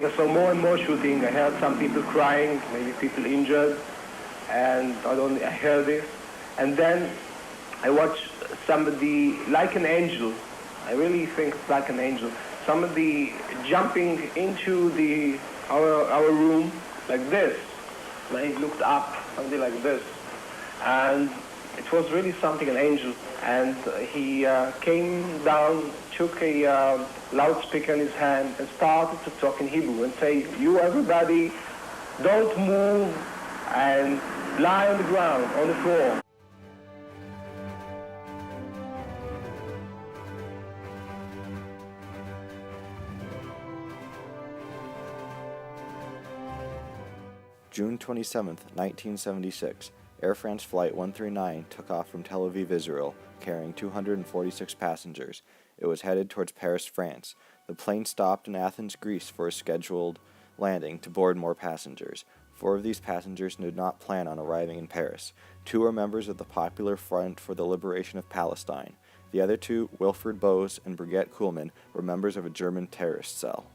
I saw more and more shooting. I heard some people crying, maybe people injured, and I heard this. And then I watched somebody like an angel. I really think it's like an angel. Somebody jumping into our room like this. And he looked up, something like this. And it was really something, an angel. And he came down, took a loudspeaker in his hand and started to talk in Hebrew and say, "You everybody, don't move and lie on the ground, on the floor." June 27, 1976, Air France Flight 139 took off from Tel Aviv, Israel, carrying 246 passengers. It was headed towards Paris, France. The plane stopped in Athens, Greece for a scheduled landing to board more passengers. 4 of these passengers did not plan on arriving in Paris. 2 were members of the Popular Front for the Liberation of Palestine. The other 2, Wilfried Bose and Brigitte Kuhlmann, were members of a German terrorist cell.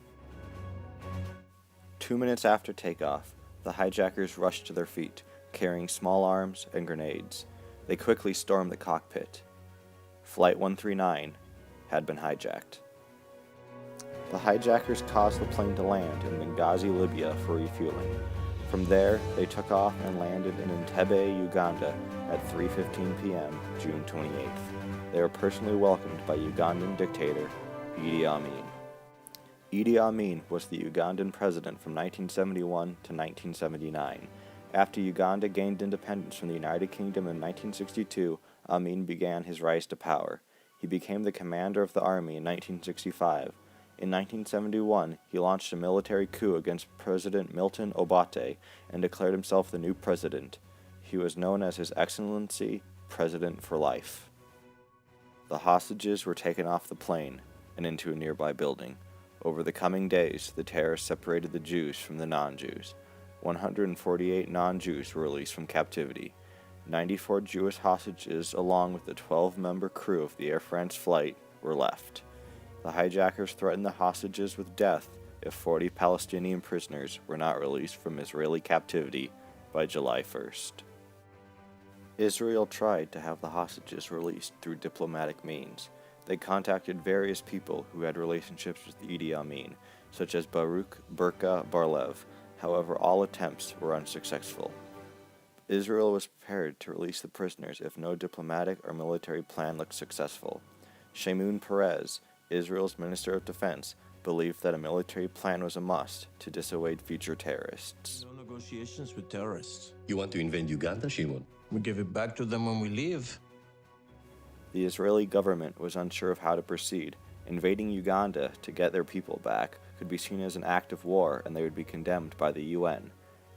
2 minutes after takeoff, the hijackers rushed to their feet, carrying small arms and grenades. They quickly stormed the cockpit. Flight 139 had been hijacked. The hijackers caused the plane to land in Benghazi, Libya for refueling. From there, they took off and landed in Entebbe, Uganda at 3:15 p.m., June 28th. They were personally welcomed by Ugandan dictator Idi Amin. Idi Amin was the Ugandan president from 1971 to 1979. After Uganda gained independence from the United Kingdom in 1962, Amin began his rise to power. He became the commander of the army in 1965. In 1971, he launched a military coup against President Milton Obote and declared himself the new president. He was known as His Excellency, President for Life. The hostages were taken off the plane and into a nearby building. Over the coming days, the terrorists separated the Jews from the non-Jews. 148 non-Jews were released from captivity. 94 Jewish hostages, along with the 12-member crew of the Air France flight, were left. The hijackers threatened the hostages with death if 40 Palestinian prisoners were not released from Israeli captivity by July 1st. Israel tried to have the hostages released through diplomatic means. They contacted various people who had relationships with Idi Amin, such as Baruch Burka Barlev. However, all attempts were unsuccessful. Israel was prepared to release the prisoners if no diplomatic or military plan looked successful. Shimon Peres, Israel's Minister of Defense, believed that a military plan was a must to dissuade future terrorists. No negotiations with terrorists. You want to invade Uganda, Shimon? We give it back to them when we leave. The Israeli government was unsure of how to proceed. Invading Uganda to get their people back could be seen as an act of war, and they would be condemned by the UN.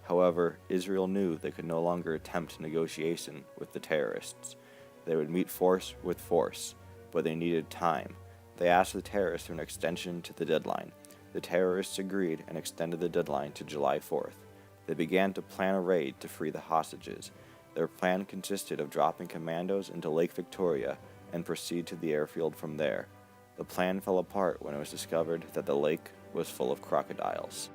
However, Israel knew they could no longer attempt negotiation with the terrorists. They would meet force with force, but they needed time. They asked the terrorists for an extension to the deadline. The terrorists agreed and extended the deadline to July 4th. They began to plan a raid to free the hostages. Their plan consisted of dropping commandos into Lake Victoria and proceed to the airfield from there. The plan fell apart when it was discovered that the lake was full of crocodiles.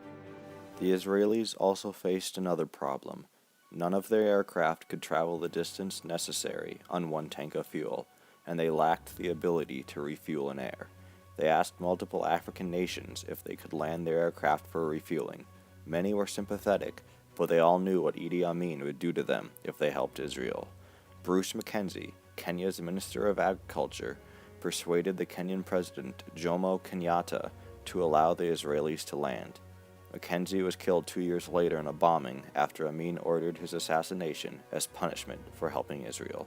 The Israelis also faced another problem. None of their aircraft could travel the distance necessary on one tank of fuel, and they lacked the ability to refuel in air. They asked multiple African nations if they could land their aircraft for refueling. Many were sympathetic, but they all knew what Idi Amin would do to them if they helped Israel. Bruce Mackenzie, Kenya's Minister of Agriculture, persuaded the Kenyan President Jomo Kenyatta to allow the Israelis to land. Mackenzie was killed 2 years later in a bombing after Amin ordered his assassination as punishment for helping Israel.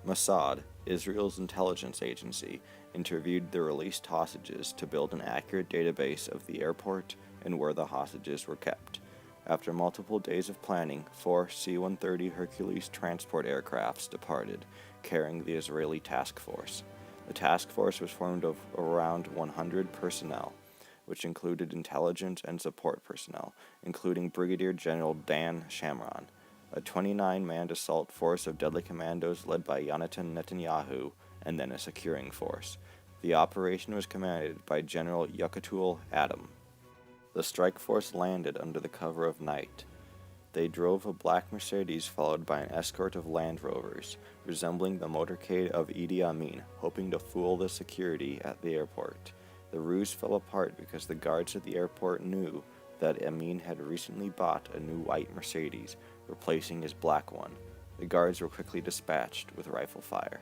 Mossad, Israel's intelligence agency, interviewed the released hostages to build an accurate database of the airport and where the hostages were kept. After multiple days of planning, 4 C-130 Hercules transport aircrafts departed, carrying the Israeli task force. The task force was formed of around 100 personnel, which included intelligence and support personnel, including Brigadier General Dan Shamron, a 29-man assault force of deadly commandos led by Yonatan Netanyahu, and then a securing force. The operation was commanded by General Yakatul Adam. The strike force landed under the cover of night. They drove a black Mercedes followed by an escort of Land Rovers, resembling the motorcade of Idi Amin, hoping to fool the security at the airport. The ruse fell apart because the guards at the airport knew that Amin had recently bought a new white Mercedes, replacing his black one. The guards were quickly dispatched with rifle fire.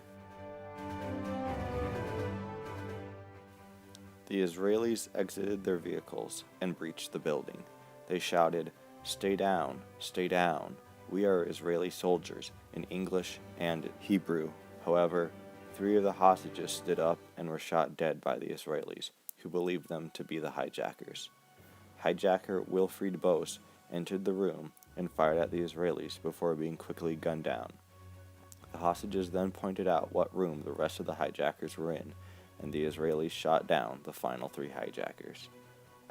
The Israelis exited their vehicles and breached the building. They shouted, stay down, we are Israeli soldiers," in English and Hebrew. However, 3 of the hostages stood up and were shot dead by the Israelis, who believed them to be the hijackers. Hijacker Wilfried Bose entered the room and fired at the Israelis before being quickly gunned down. The hostages then pointed out what room the rest of the hijackers were in, and the Israelis shot down the final 3 hijackers.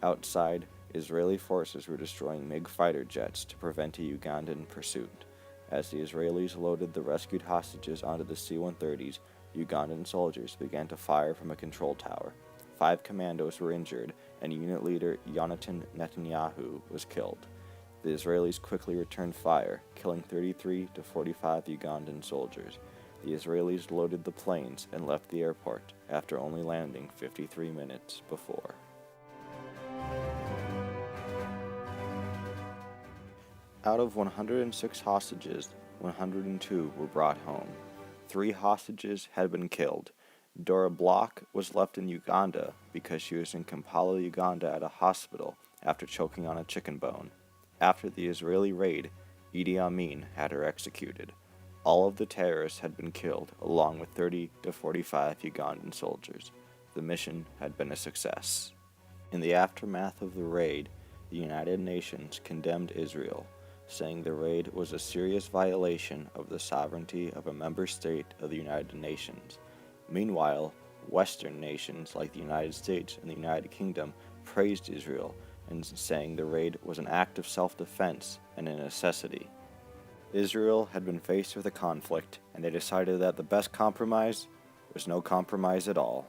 Outside, Israeli forces were destroying MiG fighter jets to prevent a Ugandan pursuit. As the Israelis loaded the rescued hostages onto the C-130s, Ugandan soldiers began to fire from a control tower. 5 commandos were injured, and unit leader Yonatan Netanyahu was killed. The Israelis quickly returned fire, killing 33 to 45 Ugandan soldiers. The Israelis loaded the planes and left the airport after only landing 53 minutes before. Out of 106 hostages, 102 were brought home. 3 hostages had been killed. Dora Bloch was left in Uganda because she was in Kampala, Uganda at a hospital after choking on a chicken bone. After the Israeli raid, Idi Amin had her executed. All of the terrorists had been killed, along with 30 to 45 Ugandan soldiers. The mission had been a success. In the aftermath of the raid, the United Nations condemned Israel, saying the raid was a serious violation of the sovereignty of a member state of the United Nations. Meanwhile, Western nations like the United States and the United Kingdom praised Israel, and saying the raid was an act of self-defense and a necessity. Israel had been faced with a conflict, and they decided that the best compromise was no compromise at all.